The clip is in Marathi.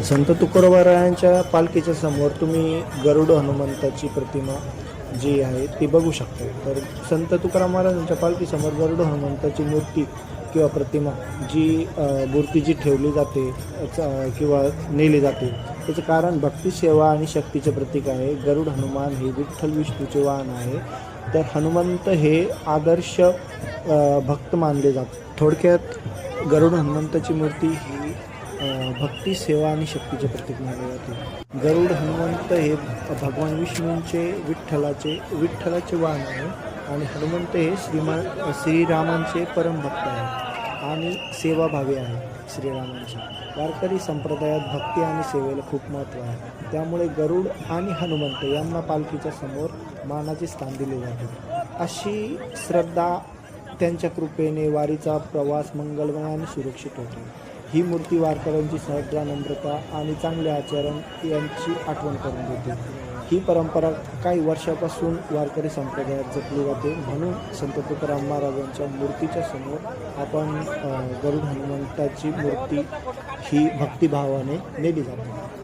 संत तुकोबारायांच्या पालखीच्या समोर तुम्ही गरुड हनुमंताची प्रतिमा जी आहे ती बघू शकता. तर संत तुकाराम महाराजांच्या पालखीसमोर गरुड हनुमंताची मूर्ती किंवा प्रतिमा मूर्ती जी ठेवली जाते किंवा नेली जाते त्याचं कारण भक्ती, सेवा आणि शक्तीचे प्रतीक आहे. गरुड हनुमान हे विठ्ठल विष्णूचे वाहन आहे. तर हनुमंत हे आदर्श भक्त मानले जाते. थोडक्यात गरुड हनुमंताची मूर्ती ही भक्ती, सेवा आणि शक्तीचे प्रतीक मानले जाते. गरुड हनुमंत हे भगवान विष्णूंचे विठ्ठलाचे वाहन आहे आणि हनुमंत हे श्रीरामांचे परमभक्त आहे आणि सेवाभावी आहे श्रीरामांची. वारकरी संप्रदायात भक्ती आणि सेवेला खूप महत्त्व आहे. त्यामुळे गरुड आणि हनुमंत यांना पालखीच्या समोर मानाचे स्थान दिले जाते. अशी श्रद्धा त्यांच्या कृपेने वारीचा प्रवास मंगलमय आणि सुरक्षित होतो. ही मूर्ती वारकऱ्यांची श्रद्धा, नम्रता आणि चांगले आचरण यांची आठवण करून देते. ही परंपरा काही वर्षापासून वारकरी संप्रदायात जपली जाते. म्हणून संत तुकाराम महाराजांच्या मूर्तीच्या समोर आपण गरुड हनुमंताची मूर्ती ही भक्तिभावाने नेली जाते.